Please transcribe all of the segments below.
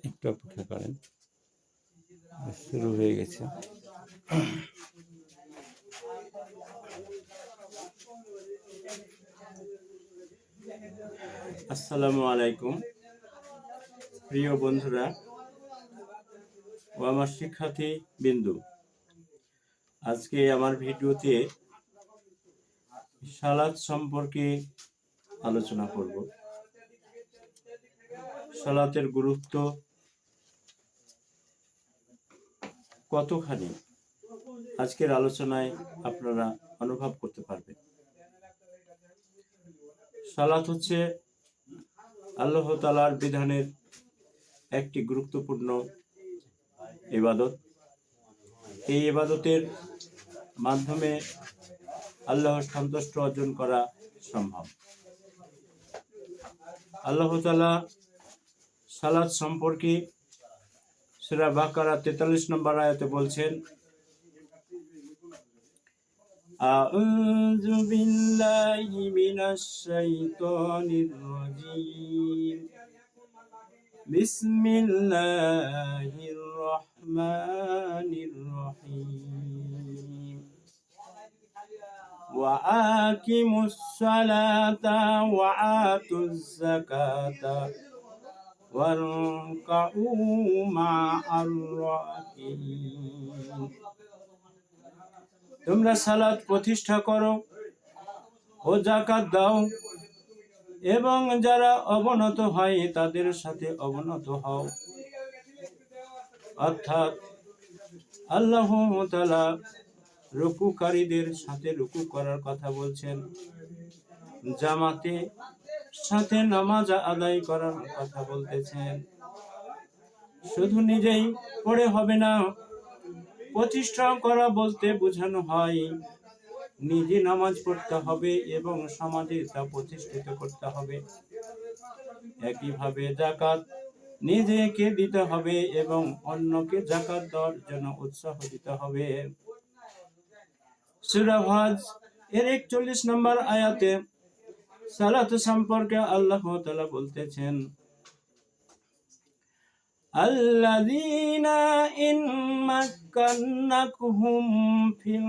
একটু অপেক্ষা করেন, শুরু হয়ে গেছে। আসসালামু আলাইকুম প্রিয় বন্ধুরা ও আমার শিক্ষার্থী বিন্দু। আজকে আমার ভিডিওতে সালাত সম্পর্কে আলোচনা করব। সালাতের গুরুত্ব কতখানি আজকের আলোচনায় আপনারা অনুভব করতে পারবেন। সালাত হচ্ছে আল্লাহ তাআলার বিধানের একটি গুরুত্বপূর্ণ ইবাদত। এই ইবাদতের মাধ্যমে আল্লাহর সন্তুষ্ট অর্জন করা সম্ভব। আল্লাহ তাআলা সালাত সম্পর্কে সূরা বাকারা 43 নম্বর আয়াতে বলছেন, আউযু বিল্লাহি মিনাশ শাইতানির রাজীম, বিসমিল্লাহির রহমানির রহিম, ওয়া আকিমুস সালাতা ওয়া আতুজ যাকাতা ওয়ারকাউ মা'আর রাকিঈন। তোমরা সালাত প্রতিষ্ঠা করো ও যাকাত দাও, এবং যারা অবনত হয় তাদের সাথে অবনত হও। অর্থাৎ আল্লাহ তাআলা রুকুকারীদের সাথে রুকু করার কথা বলছেন, জামাতে সাথে নামাজ আদায় করার কথা বলতেছেন। শুধু নিজেই পড়ে হবে না, প্রতিষ্ঠা করা বলতে বোঝানো হয় নিজে নামাজ পড়তে হবে এবং সমাজে তা প্রতিষ্ঠিত করতে হবে। একইভাবে যাকাত নিজেকে দিতে হবে এবং অন্যকে যাকাত দেওয়ার জন্য উৎসাহ দিতে হবে। সূরা হজ এর 41 নম্বর আয়াতে সালাত সম্পর্কে আল্লাহ তাআলা বলতেছেন, আল্লাযীনা ইন মাক্কান্নাকুম ফিল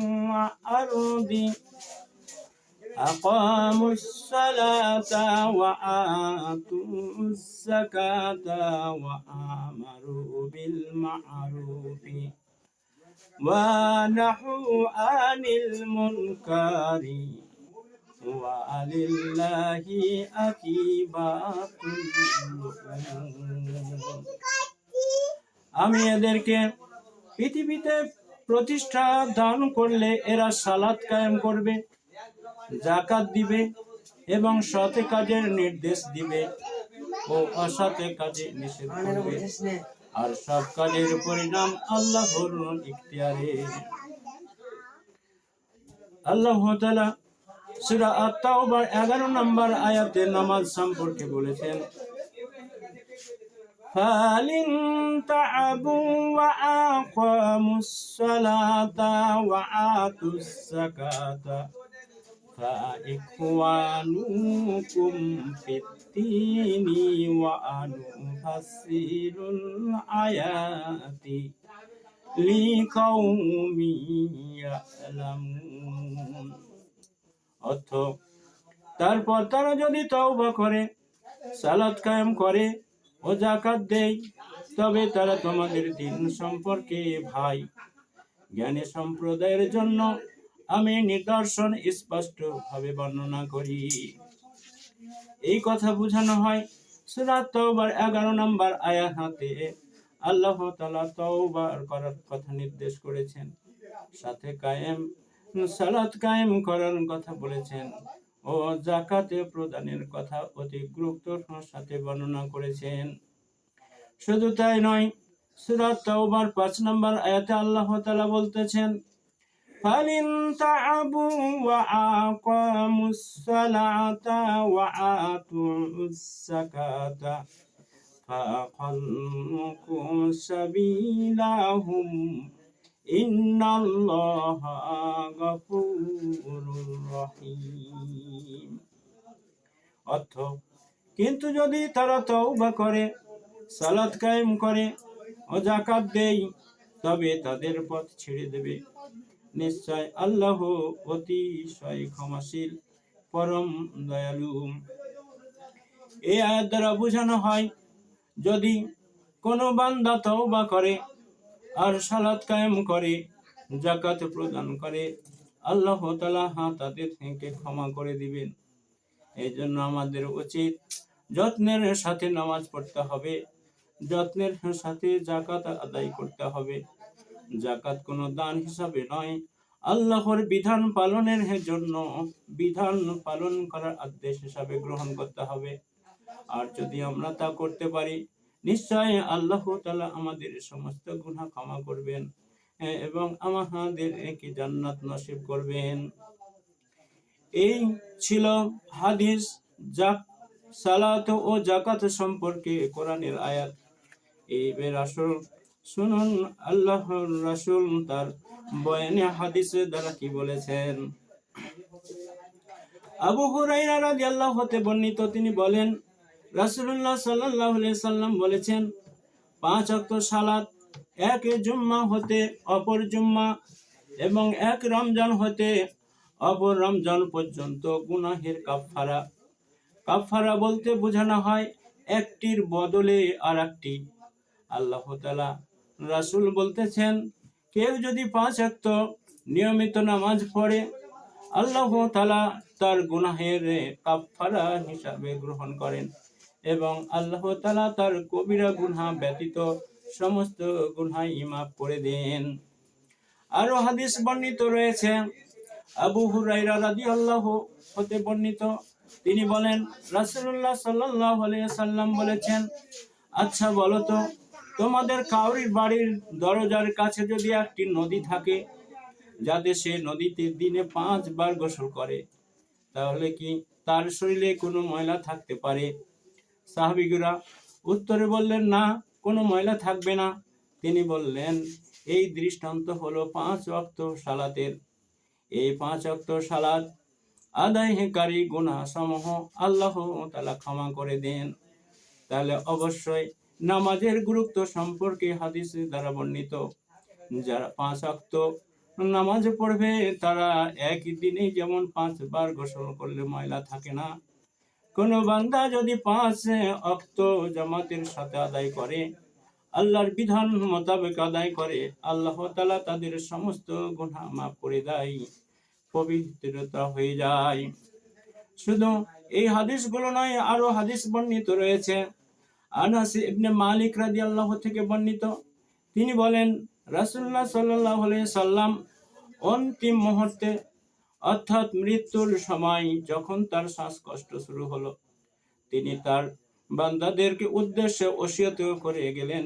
আরদি আকামুস সালাতা ওয়া আতুজ যাকাতা ওয়া আমারু বিল মা'রুফি ওয়া নাহু আনিল মুনকারি ওয়া লিল্লাহি আকিবাতুল উমুর। আমি এদেরকে পৃথিবীতে প্রতিষ্ঠা দান করলে এরা সালাত কায়েম করবে, যাকাত দিবে এবং সৎ কাজের নির্দেশ দিবে ও অসৎ কাজে নিষেধ করবে, আর সব কাজের পরিণাম আল্লাহর ইখতিয়ারে। আল্লাহ তাআলা সূরা আত-তাওবা 11 নম্বর আয়াতে নামাজ সম্পর্কে বলেছেন, ফালিন তা'আবু ওয়া আকামুস সালাতা ওয়া আতুজ যাকাতা ফাইখওয়ানুকুম ফিদ-দীনি ওয়া নুফাসসিরুল আয়াতি লিকাউমিন ইয়ালামুন। অর্থ, তারপর তারা যদি তওবা করে, সালাত কায়েম করে ও যাকাত দেয়, তবে তারা তোমাদের দ্বীন সম্পর্কে ভাই জ্ঞানী সম্প্রদায়ের জন্য আমি নিদর্শন স্পষ্ট ভাবে বর্ণনা করি। এই কথা বোঝানো হয় সূরা তাওবার 11 নম্বর আয়াতে আল্লাহ তাআলা তওবা করার কথা নির্দেশ করেছেন, সাথে সালাত কায়েম করার কথা বলেছেন ও যাকাত প্রদানের কথা অতি গুরুত্বের সাথে বর্ণনা করেছেন। শুধু তাই নয়, সূরা তাওবার 5 নম্বর আয়াতে আল্লাহ তাআলা বলতেছেন, ফালিন তা'আবু ওয়া আকামুস সালাতা ওয়া আতুজ যাকাতা ফাখাল্লুকুম সাবিলাহুম ইন্নাল্লাহা গফুরুর রহিম। অর্থ, কিন্তু যদি তারা তওবা করে সালাত কায়েম করে ও যাকাত দেয়, তবে তাদের পথ ছেড়ে দেবে। নিশ্চয় আল্লাহ অতিশয় ক্ষমাশীল, পরম দয়ালু। এই আয়াত দ্বারা বোঝানো হয়, যদি কোনো বান্দা তওবা করে আর সালাত কায়েম করে, যাকাত প্রদান করে, আল্লাহ তাআলা তাদের থেকে ক্ষমা করে দিবেন। এই জন্য আমাদের উচিত যত্নের সাথে নামাজ পড়তে হবে, যত্নের সাথে যাকাত আদায় করতে হবে। যাকাত কোনো দান হিসাবে নয়, আল্লাহর বিধান পালনের জন্য বিধান পালন করার আদেশ হিসাবে গ্রহণ করতে হবে। আর যদি আমরা তা করতে পারি, নিশ্চয় আল্লাহ তাআলা আমাদের সমস্ত গুনাহ ক্ষমা করবেন এবং আমাদেরকে জান্নাত নসিব করবেন। এই ছিল হাদিস সালাত ও যাকাত সম্পর্কে কোরআনের আয়াত। এই রাসূল শুনুন আল্লাহর রাসূল তার বয়ানে হাদিসের দ্বারা কি বলেছেন। আবু হুরায়রা রাদিয়াল্লাহু হতে বর্ণিত, তিনি বলেন, রাসূলুল্লাহ সাল্লাল্লাহু আলাইহি সাল্লাম বলেছেন, 5 ওয়াক্ত সালাত এক জুম্মা হতে অপর জুম্মা এবং এক রমজান হতে অপর রমজান পর্যন্ত গুনাহের কাফফারা। কাফফারা বলতে বোঝানো হয় একটির বদলে আর একটি। আল্লাহ তাআলা রাসূল বলতেছেন, কেউ যদি 5 ওয়াক্ত নিয়মিত নামাজ পড়ে, আল্লাহ তাআলা তার গুনাহের কাফফারা হিসাবে গ্রহণ করেন এবং আল্লাহ তাআলা তার কবিরা গুনাহ ব্যতীত সমস্ত গুনাহ মাফ করে দেন। আরো হাদিস বর্ণিত রয়েছে, আবু হুরায়রা রাদিয়াল্লাহু হতে বর্ণিত, তিনি বলেন, রাসূলুল্লাহ সাল্লাল্লাহু আলাইহি সাল্লাম বলেছেন, আচ্ছা বলো তো, তোমাদের কাউরির বাড়ির দরজার কাছে যদি একটি নদী থাকে, যাতে সে নদীতে দিনে 5 বার গোসল করে, তাহলে কি তার শরীরে কোনো ময়লা থাকতে পারে? সাহাবীরা উত্তরে বললেন, না, কোনো ময়লা থাকবে না। তিনি বললেন, এই দৃষ্টান্ত হলো 5 ওয়াক্ত সালাতের। এই 5 ওয়াক্ত সালাত আদায়কারী গুনাহ সমূহ আল্লাহ তাআলা ক্ষমা করে দেন। তাহলে অবশ্যই নামাজের গুরুত্ব সম্পর্কে হাদিসের দ্বারা বর্ণিত, যারা 5 ওয়াক্ত নামাজ পড়বে তারা একই দিনে যেমন 5 বার গোসল করলে ময়লা থাকে না, কোন বান্দা যদি 5 ওয়াক্ত জামাতের সাথে আদায় করে, আল্লাহর বিধান মোতাবেক আদায় করে, আল্লাহ তাআলা তাদের সমস্ত গুনাহ মাফ করে দেয়, পবিত্রতা হয়ে যায়। শুধু এই হাদিসগুলো নয়, আরো হাদিস বর্ণিত রয়েছে। আনাস ইবনে মালিক রাদিয়াল্লাহু থেকে বর্ণিত, তিনি বলেন, রাসূলুল্লাহ সাল্লাল্লাহু আলাইহি সাল্লাম অন্তিম মুহূর্তে অর্থাৎ মৃত্যুর সময় যখন তার শ্বাসকষ্ট শুরু হলো, তিনি তার বান্দাদেরকে উদ্দেশ্যে ওসিয়ত করে গেলেন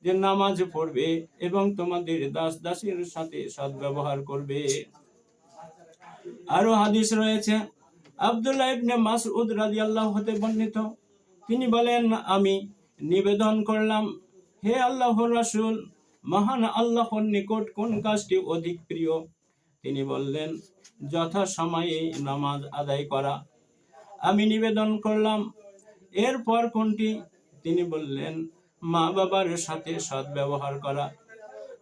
যে নামাজ পড়বে এবং তোমাদের দাস দাসীর সাথে সদ্ব্যবহার করবে। আরো হাদিস রয়েছে, আব্দুল্লাহ ইবনে মাসউদ রাদিয়াল্লাহু হতে বর্ণিত, তিনি বলেন, আমি নিবেদন করলাম, হে আল্লাহর রাসূল, মহান আল্লাহর নিকট কোন কাজটি অধিক প্রিয়? তিনি বললেন, যথা সময়ে নামাজ আদায় করা। আমি নিবেদন করলাম, এরপর কোনটি? তিনি বললেন, মা বাবার সাথে সদ্ব্যবহার করা।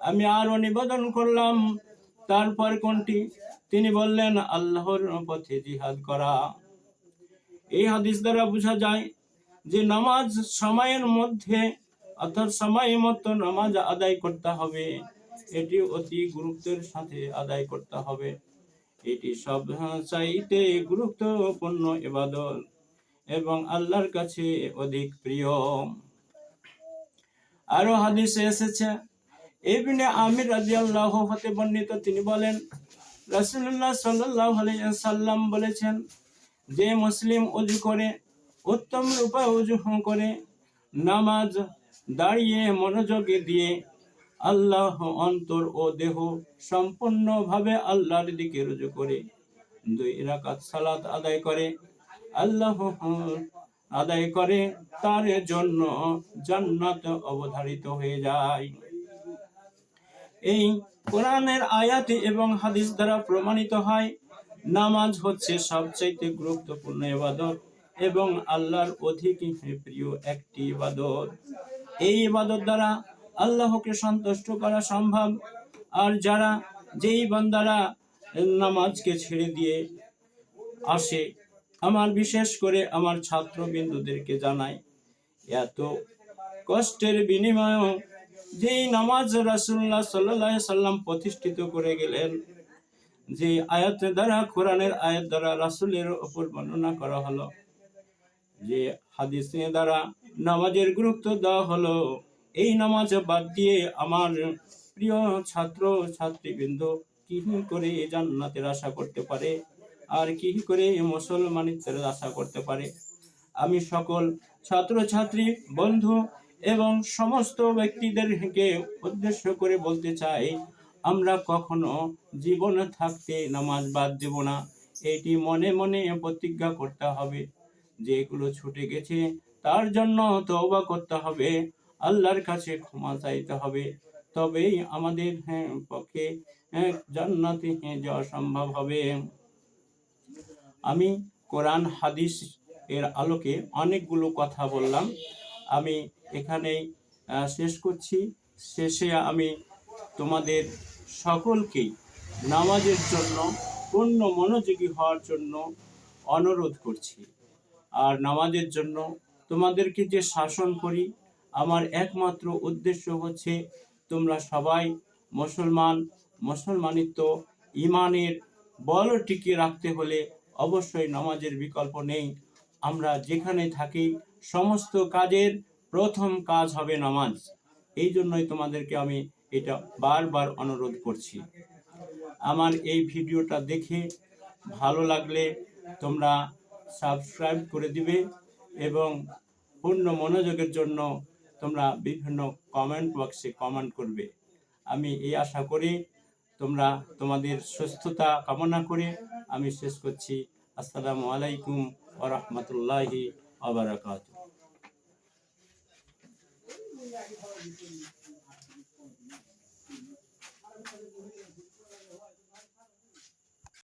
আমি আরো নিবেদন করলাম, তারপর কোনটি? তিনি বললেন, আল্লাহর পথে জিহাদ করা। এই হাদিস দ্বারা বোঝা যায় যে নামাজ সময়ের মধ্যে অর্থাৎ সময় মতো নামাজ আদায় করতে হবে। এটি অতি গুরুত্বের সাথে আদায় করতে হবে। এটি সব চাইতে গুরুত্বপূর্ণ ইবাদত এবং আল্লাহর কাছে অধিক প্রিয়। আরো হাদিসে এসেছে, ইবনে আমির রাদিয়াল্লাহু হতে বর্ণিত, তিনি বলেন, রাসূলুল্লাহ সাল্লাল্লাহু আলাইহি সাল্লাম বলেছেন, যে মুসলিম ওযু করে উত্তম রূপে ওযু করে নামাজ দাঁড়িয়ে মনোযোগ দিয়ে আল্লাহ অন্তর ও দেহ সম্পূর্ণভাবে আল্লাহর দিকে রুজু করে 2 রাকাত সালাত আদায় করে, তার জন্য জান্নাত অবধারিত হয়ে যায়। এই কোরআনের আয়াত এবং হাদিস দ্বারা প্রমাণিত হয়, নামাজ হচ্ছে সবচেয়ে গুরুত্বপূর্ণ ইবাদত এবং আল্লাহর অধিক প্রিয় একটি ইবাদত। এই ইবাদত দ্বারা আল্লাহকে সন্তুষ্ট করা সম্ভব। আর যারা যেই বান্দারা নামাজকে ছেড়ে দিয়ে আসে, আমার বিশেষ করে আমার ছাত্রবিন্দুদেরকে জানাই, এত কষ্টের বিনিময়েও যেই নামাজ রাসূলুল্লাহ সাল্লাল্লাহু আলাইহি সাল্লাম প্রতিষ্ঠিত করে গেলেন, যে আয়াত দ্বারা, কোরআনের আয়াত দ্বারা রাসূলের উপর বর্ণনা করা হলো, যে হাদিসের দ্বারা নামাজের গুরুত্ব দেওয়া হলো, এই নামাজ বাদ দিয়ে আমার প্রিয় ছাত্র ছাত্রীবৃন্দ কি করে জান্নাতের আশা করতে পারে, আর কি করে মুসলমানিত্বের আশা করতে পারে। আমি সকল ছাত্রছাত্রী বন্ধু এবং সমস্ত ব্যক্তিদেরকে উদ্দেশ্য করে বলতে চাই, আমরা কখনো জীবনে থাকতে নামাজ বাদ দেব না। এটি মনে মনে প্রতিজ্ঞা করতে হবে। যেগুলো ছুটে গেছে তার জন্য তওবা করতে হবে, আল্লাহর কাছে ক্ষমা চাইতে হবে, তবেই আমাদের পক্ষে জান্নাতে যাওয়া সম্ভব হবে। আমি কোরআন হাদিস এর আলোকে অনেকগুলো কথা বললাম, আমি এখানেই শেষ করছি। শেষে আমি তোমাদের সকলকেই নামাজের জন্য পূর্ণ মনোযোগী হওয়ার জন্য অনুরোধ করছি। আর নামাজের জন্য তোমাদেরকে যে শাসন করি, আমার একমাত্র উদ্দেশ্য হচ্ছে তোমরা সবাই মুসলমানিত্ব ইমানের বল টিকিয়ে রাখতে হলে অবশ্যই নামাজের বিকল্প নেই। আমরা যেখানে থাকি সমস্ত কাজের প্রথম কাজ হবে নামাজ। এই জন্যই তোমাদেরকে আমি এটা বারবার অনুরোধ করছি। আমার এই ভিডিওটা দেখে ভালো লাগলে তোমরা সাবস্ক্রাইব করে দিবে এবং পূর্ণ মনোযোগের জন্য তোমরা বিভিন্ন কমেন্ট বক্সে কমেন্ট করবে। আমি এই আশা করি, তোমরা তোমাদের সুস্থতা কামনা করে আমি শেষ করছি। আসসালামু আলাইকুম ওয়া রাহমাতুল্লাহি ওয়া বারাকাতুহু।